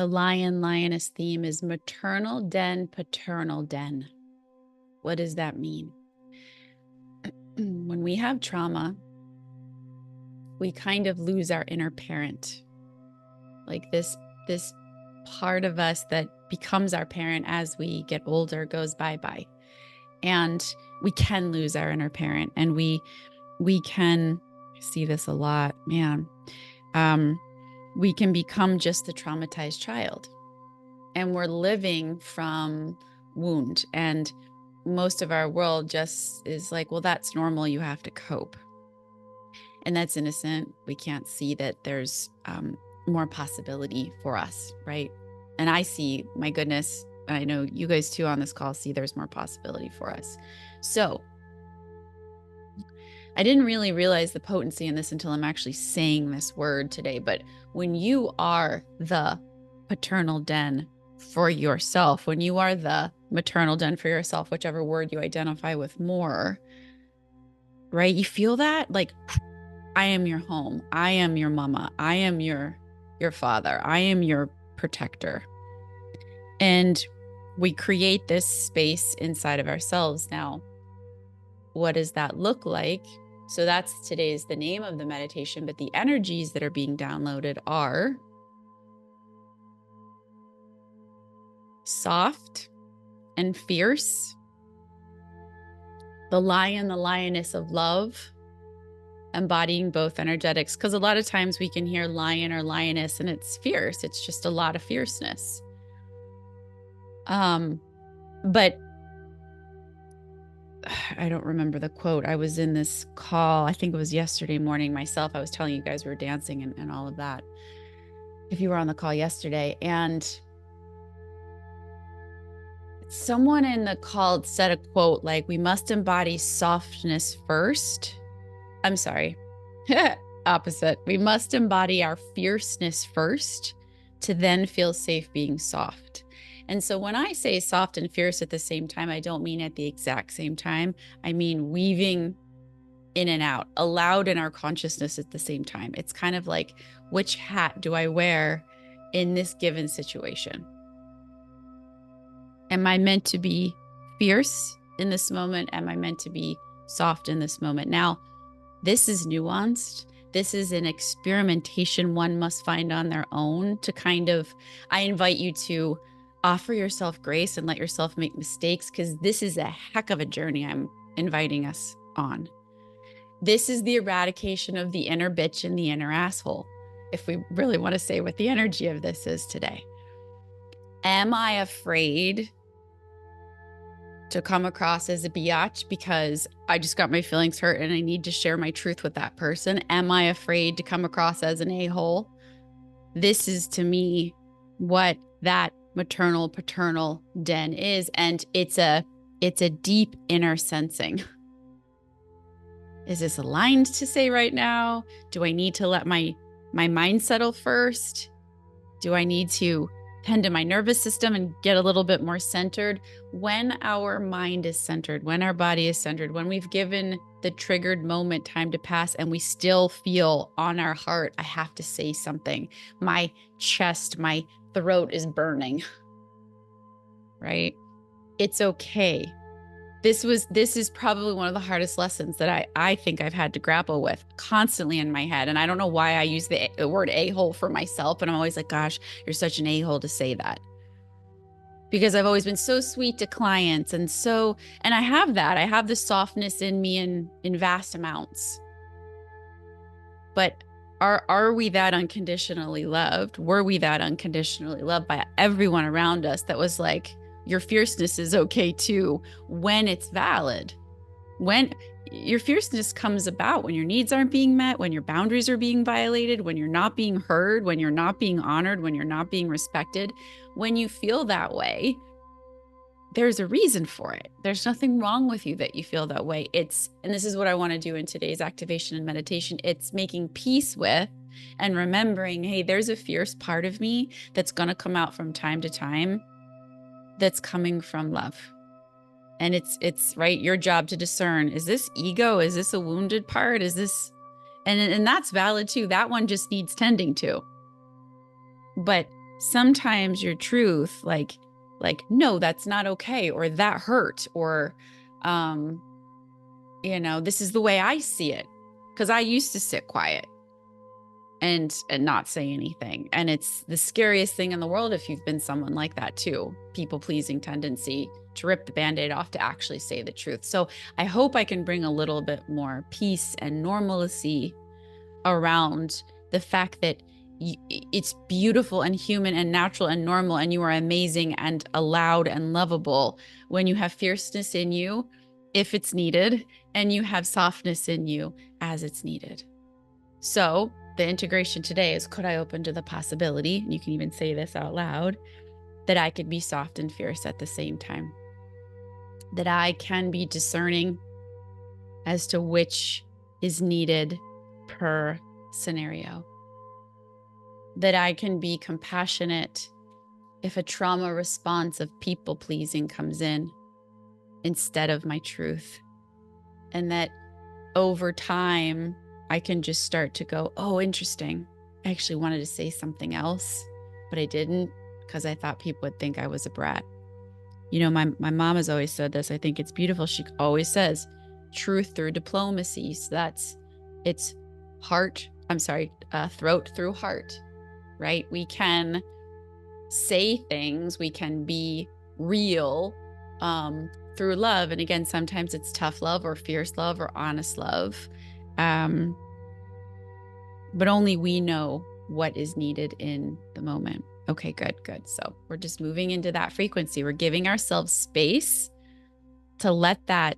The lioness theme is maternal den, paternal den. What does that mean? When we have trauma, we kind of lose our inner parent. Like this part of us that becomes our parent as we get older goes bye-bye. And we can lose our inner parent, and we can see this a lot, man. We can become just the traumatized child, and we're living from wound. And most of our world just is like, well, that's normal. You have to cope. And that's innocent. We can't see that there's more possibility for us, right? And I see, my goodness, and I know you guys too on this call see there's more possibility for us. So I didn't really realize the potency in this until I'm actually saying this word today. But when you are the paternal den for yourself, when you are the maternal den for yourself, whichever word you identify with more, right? You feel that? Like, I am your home. I am your mama. I am your father. I am your protector. And we create this space inside of ourselves. Now, what does that look like? So that's the name of the meditation, but the energies that are being downloaded are soft and fierce, the lioness of love, embodying both energetics. Because a lot of times we can hear lion or lioness and it's fierce. It's just a lot of fierceness. But I don't remember the quote. I was in this call, I think it was yesterday morning myself. I was telling you guys we were dancing and all of that, if you were on the call yesterday. And someone in the call said a quote like, we must embody softness first. I'm sorry, opposite. We must embody our fierceness first to then feel safe being soft. And so when I say soft and fierce at the same time, I don't mean at the exact same time. I mean weaving in and out, allowed in our consciousness at the same time. It's kind of like, which hat do I wear in this given situation? Am I meant to be fierce in this moment? Am I meant to be soft in this moment? Now, this is nuanced. This is an experimentation one must find on their own to kind of, I invite you to offer yourself grace and let yourself make mistakes, because this is a heck of a journey I'm inviting us on. This is the eradication of the inner bitch and the inner asshole, if we really want to say what the energy of this is today. Am I afraid to come across as a biatch because I just got my feelings hurt and I need to share my truth with that person? Am I afraid to come across as an a-hole? This is, to me, what that maternal paternal den is, and it's a deep inner sensing. Is this aligned to say right now? Do I need to let my mind settle first? Do I need to tend to my nervous system and get a little bit more centered? When our mind is centered, when our body is centered, when we've given the triggered moment time to pass and we still feel on our heart, I have to say something. My chest, my throat is burning, right? It's okay. This is probably one of the hardest lessons that I think I've had to grapple with constantly in my head. And I don't know why I use the word a-hole for myself. And I'm always like, gosh, you're such an a-hole to say that. Because I've always been so sweet to clients. And I have that. I have the softness in me in vast amounts. But are we that unconditionally loved? Were we that unconditionally loved by everyone around us that was like, your fierceness is okay too, when it's valid? When your fierceness comes about when your needs aren't being met, when your boundaries are being violated, when you're not being heard, when you're not being honored, when you're not being respected. When you feel that way, there's a reason for it. There's nothing wrong with you that you feel that way. And this is what I want to do in today's activation and meditation. It's making peace with and remembering, hey, there's a fierce part of me that's going to come out from time to time that's coming from love. And it's right, your job to discern, is this ego? Is this a wounded part? Is this, and that's valid too. That one just needs tending to. But sometimes your truth, like, no, that's not okay, or that hurt, or, this is the way I see it. Because I used to sit quiet and not say anything. And it's the scariest thing in the world if you've been someone like that too. People-pleasing tendency to rip the Band-Aid off to actually say the truth. So I hope I can bring a little bit more peace and normalcy around the fact that it's beautiful and human and natural and normal, and you are amazing and allowed and lovable when you have fierceness in you, if it's needed, and you have softness in you as it's needed. So the integration today is, could I open to the possibility, and you can even say this out loud, that I could be soft and fierce at the same time, that I can be discerning as to which is needed per scenario, that I can be compassionate if a trauma response of people pleasing comes in instead of my truth, and that over time I can just start to go, oh, interesting, I actually wanted to say something else, but I didn't because I thought people would think I was a brat. My mom has always said this. I think it's beautiful. She always says truth through diplomacy. So it's throat through heart, right? We can say things, we can be real through love. And again, sometimes it's tough love or fierce love or honest love. But only we know what is needed in the moment. Okay, good. So we're just moving into that frequency. We're giving ourselves space to let that,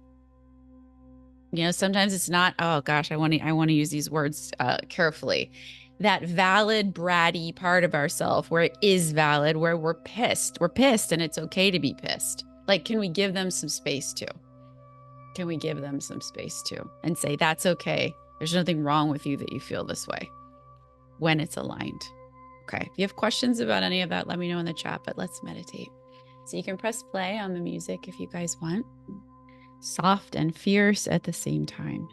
sometimes it's not, oh gosh, I want to use these words carefully. That valid, bratty part of ourselves where it is valid, where we're pissed and it's okay to be pissed. Like, can we give them some space too? Can we give them some space too and say, that's okay. There's nothing wrong with you that you feel this way when it's aligned. Okay. If you have questions about any of that, let me know in the chat, but let's meditate. So you can press play on the music if you guys want. Soft and fierce at the same time.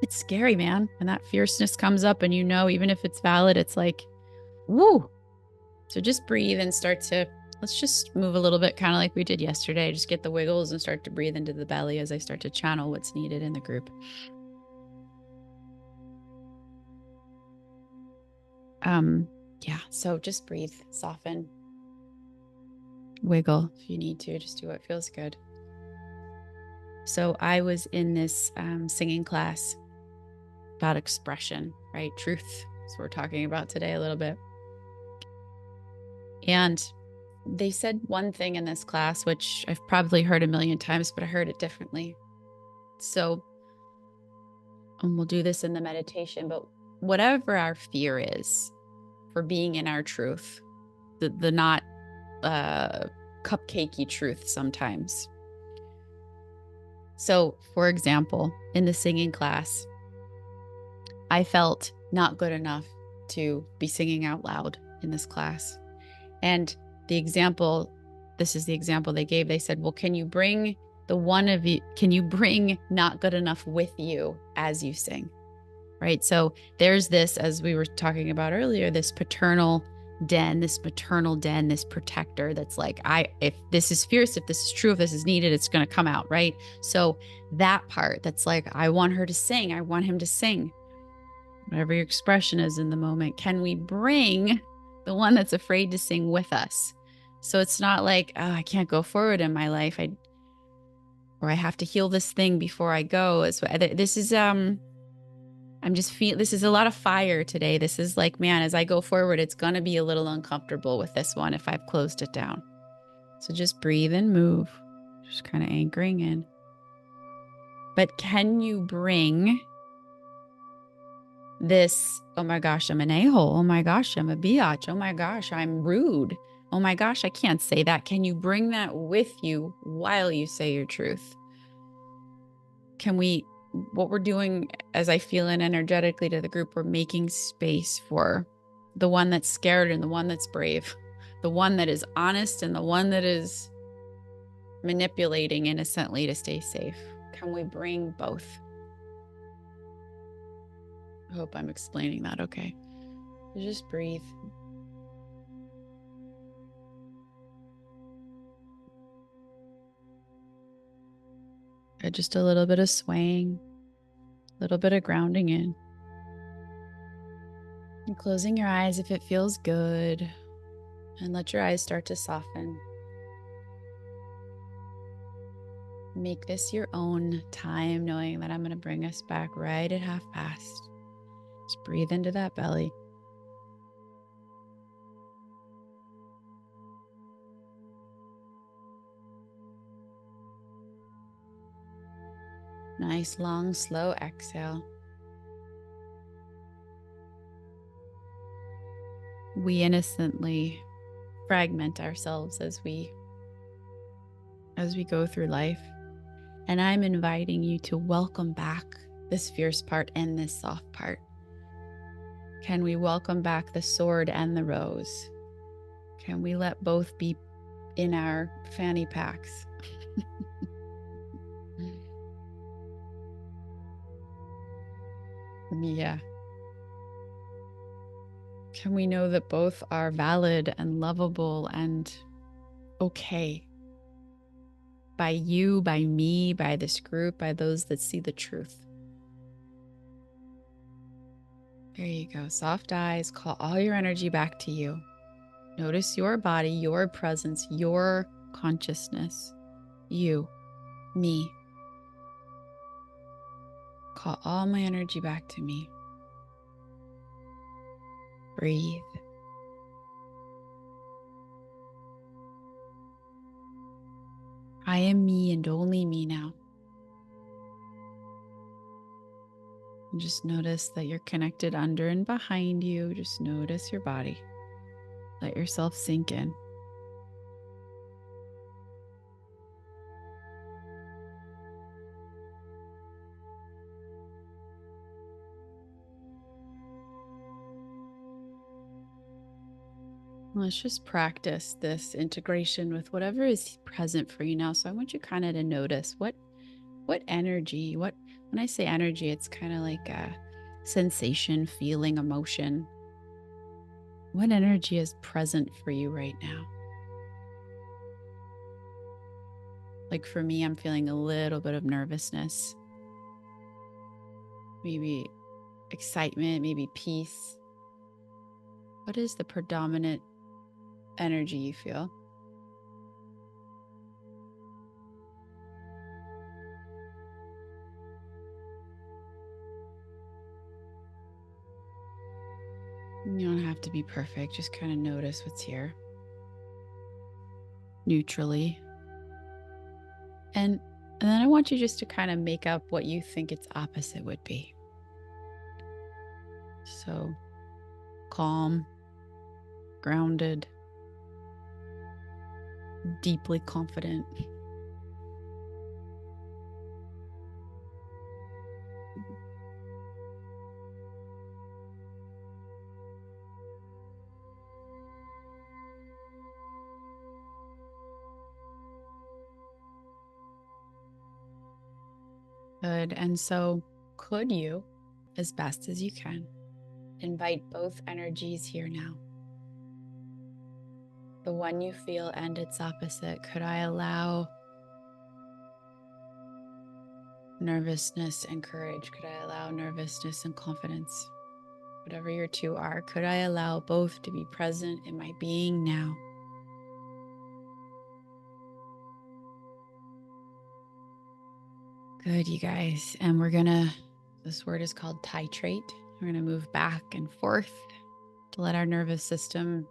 It's scary, man. When that fierceness comes up and even if it's valid, it's like, woo. So just breathe and let's just move a little bit, kind of like we did yesterday. Just get the wiggles and start to breathe into the belly as I start to channel what's needed in the group. Yeah, so just breathe, soften, wiggle if you need to, just do what feels good. So I was in this singing class about expression, right? Truth. So we're talking about today a little bit. And they said one thing in this class, which I've probably heard a million times, but I heard it differently. So, and we'll do this in the meditation, but whatever our fear is for being in our truth, the not cupcakey truth sometimes. So, for example, in the singing class, I felt not good enough to be singing out loud in this class. And this is the example they gave. They said, well, can you bring not good enough with you as you sing? Right? So there's this, as we were talking about earlier, this paternal den, this maternal den, this protector that's like, if this is fierce, if this is true, if this is needed, it's going to come out, right? So that part that's like, I want her to sing, I want him to sing. Whatever your expression is in the moment, can we bring the one that's afraid to sing with us? So it's not like, oh, I can't go forward in my life, or I have to heal this thing before I go. This is this is a lot of fire today. This is like, man, as I go forward, it's going to be a little uncomfortable with this one if I've closed it down. So just breathe and move, just kind of anchoring in. But can you bring this, oh my gosh, I'm an a-hole. Oh my gosh, I'm a biatch. Oh my gosh, I'm rude. Oh my gosh, I can't say that. Can you bring that with you while you say your truth? What we're doing, as I feel in energetically to the group, we're making space for the one that's scared and the one that's brave, the one that is honest and the one that is manipulating innocently to stay safe. Can we bring both? I hope I'm explaining that okay. Just breathe. Just a little bit of swaying, a little bit of grounding in. And closing your eyes if it feels good. And let your eyes start to soften. Make this your own time, knowing that I'm going to bring us back right at 1/2 past. Just breathe into that belly. Nice, long, slow exhale. We innocently fragment ourselves as we go through life. And I'm inviting you to welcome back this fierce part and this soft part. Can we welcome back the sword and the rose? Can we let both be in our fanny packs? Yeah. Can we know that both are valid and lovable and okay? By you, by me, by this group, by those that see the truth. There you go. Soft eyes. Call all your energy back to you. Notice your body, your presence, your consciousness. You, me. Call all my energy back to me. Breathe. I am me and only me now. And just notice that you're connected under and behind you. Just notice your body. Let yourself sink in. Let's just practice this integration with whatever is present for you now. So I want you kind of to notice what energy, when I say energy, it's kind of like a sensation, feeling, emotion. What energy is present for you right now? Like for me, I'm feeling a little bit of nervousness, maybe excitement, maybe peace. What is the predominant energy you feel? You don't have to be perfect. Just kind of notice what's here. Neutrally. And then I want you just to kind of make up what you think its opposite would be. So calm, grounded, deeply confident. Good. And so could you, as best as you can, invite both energies here now? The one you feel and its opposite. Could I allow nervousness and courage? Could I allow nervousness and confidence? Whatever your two are, could I allow both to be present in my being now? Good, you guys. And this word is called titrate. We're going to move back and forth to let our nervous system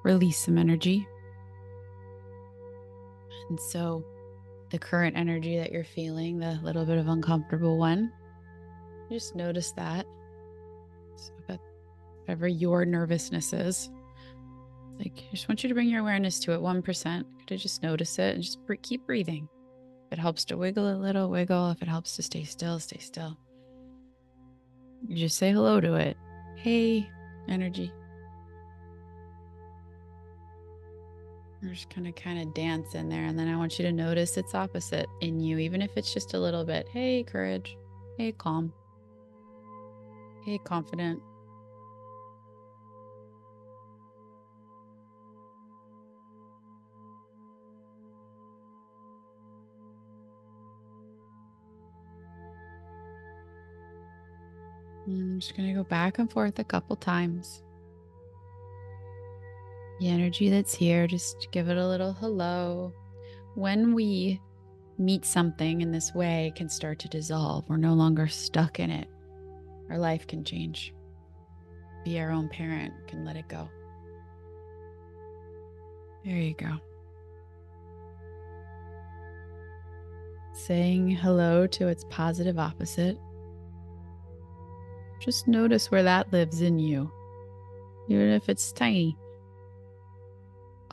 release some energy. And so the current energy that you're feeling, the little bit of uncomfortable one, just notice that. So whatever your nervousness is, like, I just want you to bring your awareness to it 1%. To just notice it and just keep breathing. If it helps to wiggle a little, wiggle. If it helps to stay still, stay still. You just say hello to it. Hey, energy. We're just gonna kind of dance in there, and then I want you to notice its opposite in you, even if it's just a little bit. Hey, courage. Hey, calm. Okay, confident. I'm just going to go back and forth a couple times. The energy that's here, just give it a little hello. When we meet something in this way, it can start to dissolve. We're no longer stuck in it. Our life can change. Be our own parent, can let it go. There you go. Saying hello to its positive opposite. Just notice where that lives in you, even if it's tiny.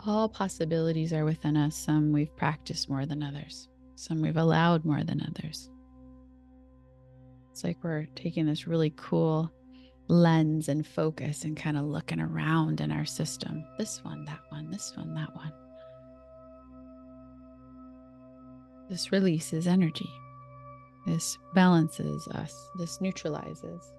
All possibilities are within us. Some we've practiced more than others. Some we've allowed more than others. It's like we're taking this really cool lens and focus and kind of looking around in our system. This one, that one, this one, that one. This releases energy. This balances us. This neutralizes.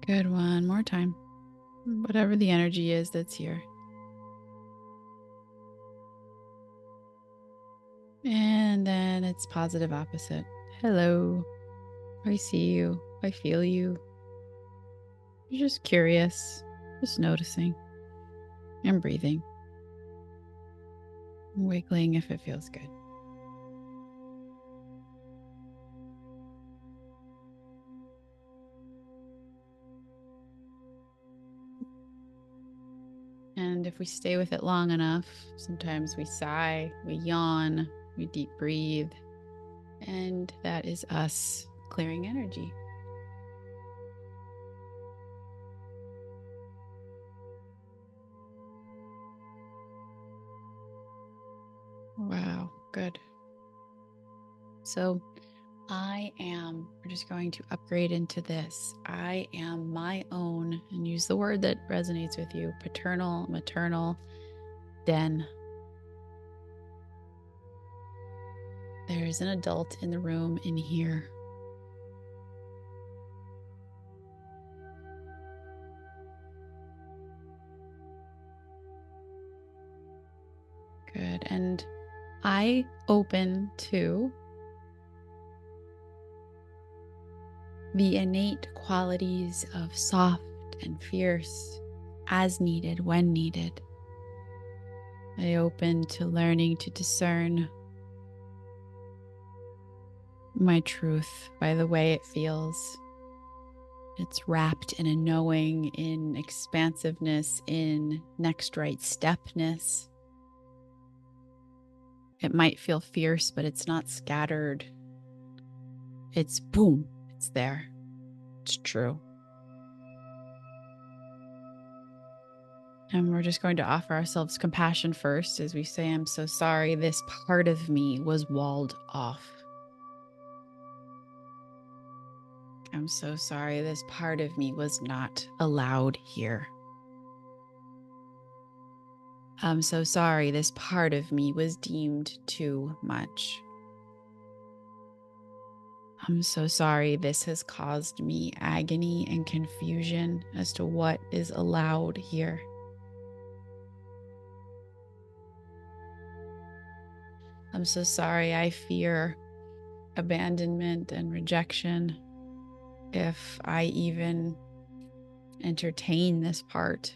Good. One more time. Whatever the energy is that's here. And then it's positive opposite. Hello. I see you. I feel you. You're just curious, just noticing and breathing, wiggling if it feels good. And if we stay with it long enough, sometimes we sigh, we yawn, we deep breathe, and that is us clearing energy. Wow, good. So we're just going to upgrade into this. I am my own, and use the word that resonates with you, paternal, maternal, den. There is an adult in the room in here. Good. And I open to the innate qualities of soft and fierce as needed, when needed. I open to learning to discern my truth by the way it feels. It's wrapped in a knowing, in expansiveness, in next right stepness. It might feel fierce, but it's not scattered. It's boom, it's there. It's true. And we're just going to offer ourselves compassion first as we say, I'm so sorry, this part of me was walled off. I'm so sorry, this part of me was not allowed here. I'm so sorry, this part of me was deemed too much. I'm so sorry, this has caused me agony and confusion as to what is allowed here. I'm so sorry, I fear abandonment and rejection if I even entertain this part.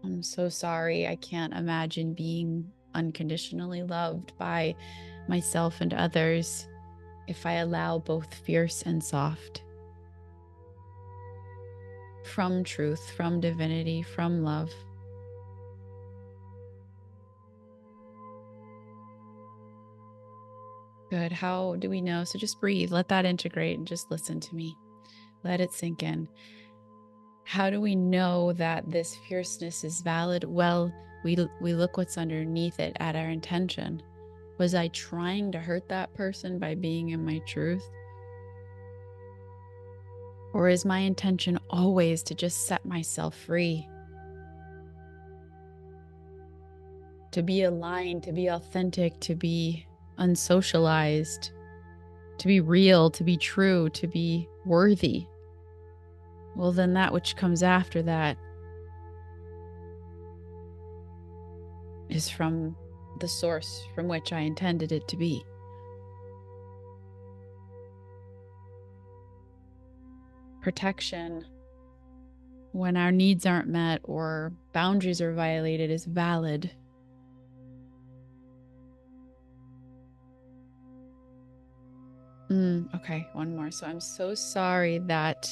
I'm so sorry, I can't imagine being unconditionally loved by myself and others if I allow both fierce and soft. From truth, from divinity, from love. Good. How do we know? So just breathe, let that integrate, and just listen to me. Let it sink in. How do we know that this fierceness is valid? Well, we look what's underneath it at our intention. Was I trying to hurt that person by being in my truth? Or is my intention always to just set myself free? to be aligned, to be authentic, to be unsocialized, to be real, to be true, to be worthy, well, then that which comes after that is from the source from which I intended it to be. Protection, when our needs aren't met or boundaries are violated, is valid. Okay, one more. So I'm so sorry that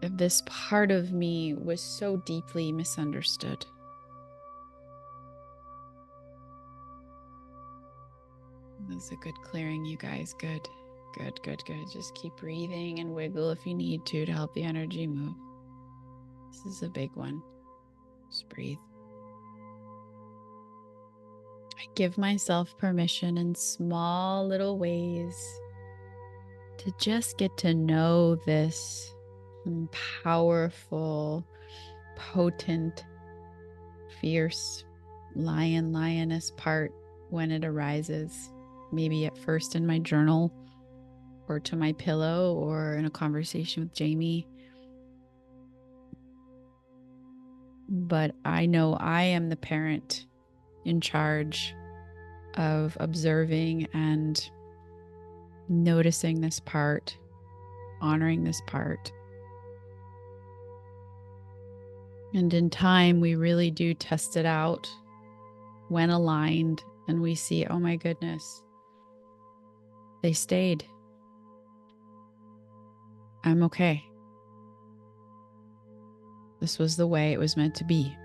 this part of me was so deeply misunderstood. This is a good clearing, you guys. Good. Just keep breathing and wiggle if you need to help the energy move. This is a big one. Just breathe. I give myself permission in small little ways to just get to know this powerful, potent, fierce lioness part when it arises. Maybe at first in my journal, or to my pillow, or in a conversation with Jamie. But I know I am the parent in charge of observing and noticing this part, honoring this part. And in time, we really do test it out when aligned, and we see, oh my goodness, they stayed. I'm okay. This was the way it was meant to be.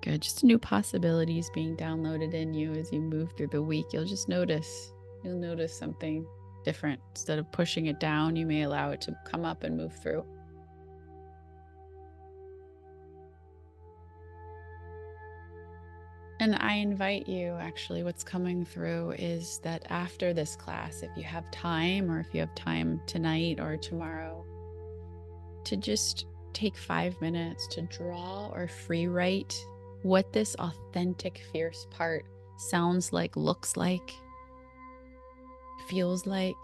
Good. Just new possibilities being downloaded in you as you move through the week. You'll notice something different. Instead of pushing it down, you may allow it to come up and move through. And I invite you, actually, what's coming through is that after this class, if you have time, or if you have time tonight or tomorrow, to just take 5 minutes to draw or free write what this authentic, fierce part sounds like, looks like, feels like.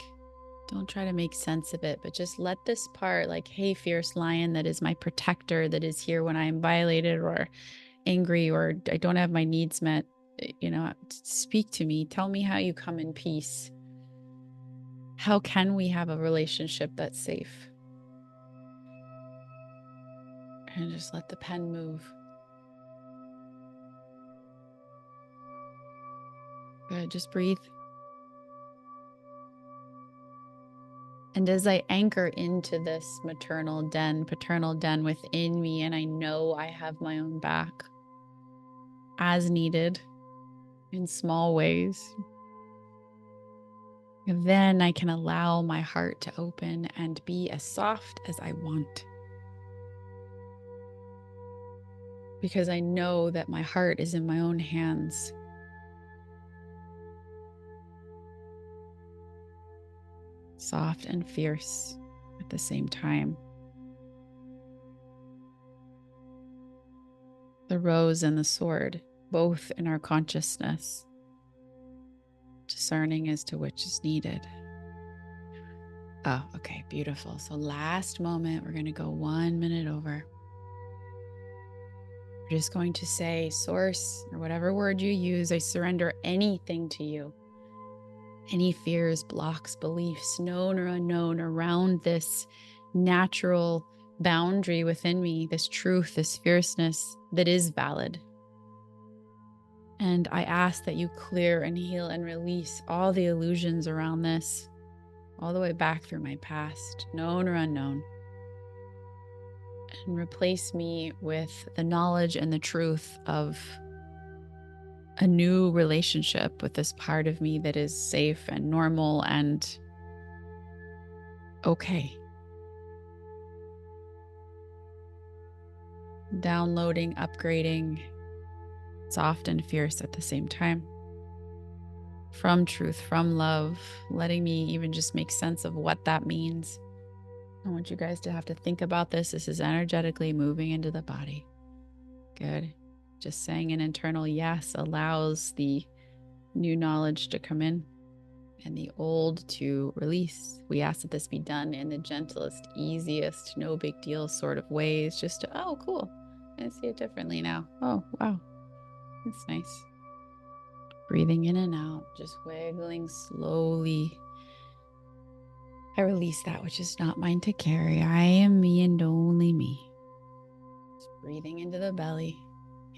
Don't try to make sense of it, but just let this part, like, hey, fierce lion, that is my protector, that is here when I am violated or angry or I don't have my needs met, speak to me. Tell me how you come in peace. How can we have a relationship that's safe? And just let the pen move. Good. Just breathe. And as I anchor into this maternal den, paternal den within me, and I know I have my own back as needed in small ways, then I can allow my heart to open and be as soft as I want. Because I know that my heart is in my own hands. Soft and fierce at the same time. The rose and the sword, both in our consciousness, discerning as to which is needed. Oh, okay, beautiful. So last moment, we're going to go 1 minute over. We're just going to say, source, or whatever word you use, I surrender anything to you. Any fears, blocks, beliefs, known or unknown, around this natural boundary within me, this truth, this fierceness that is valid. And I ask that you clear and heal and release all the illusions around this, all the way back through my past, known or unknown, and replace me with the knowledge and the truth of a new relationship with this part of me that is safe and normal and okay. Downloading, upgrading, soft and fierce at the same time. From truth, from love, letting me even just make sense of what that means. I want you guys to have to think about this. This is energetically moving into the body. Good. Just saying an internal yes allows the new knowledge to come in and the old to release. We ask that this be done in the gentlest, easiest, no big deal sort of ways. Just to, oh, cool. I see it differently now. Oh, wow. That's nice. Breathing in and out, just wiggling slowly. I release that which is not mine to carry. I am me and only me. Just breathing into the belly.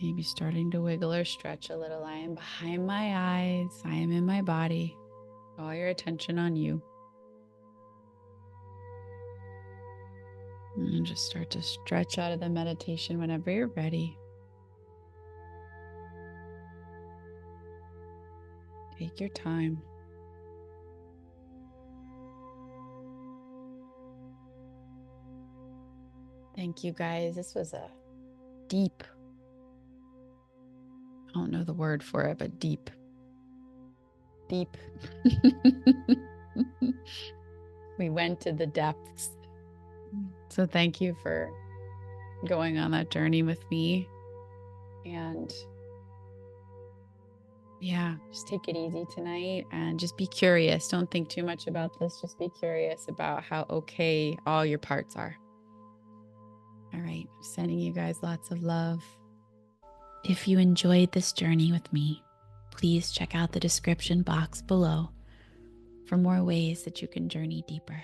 Maybe starting to wiggle or stretch a little. I am behind my eyes. I am in my body. All your attention on you. And just start to stretch out of the meditation whenever you're ready. Take your time. Thank you, guys. This was a deep, I don't know the word for it, but deep. We went to the depths. So thank you for going on that journey with me. And yeah, just take it easy tonight and just be curious. Don't think too much about this. Just be curious about how okay all your parts are. All right, sending you guys lots of love. If you enjoyed this journey with me, please check out the description box below for more ways that you can journey deeper.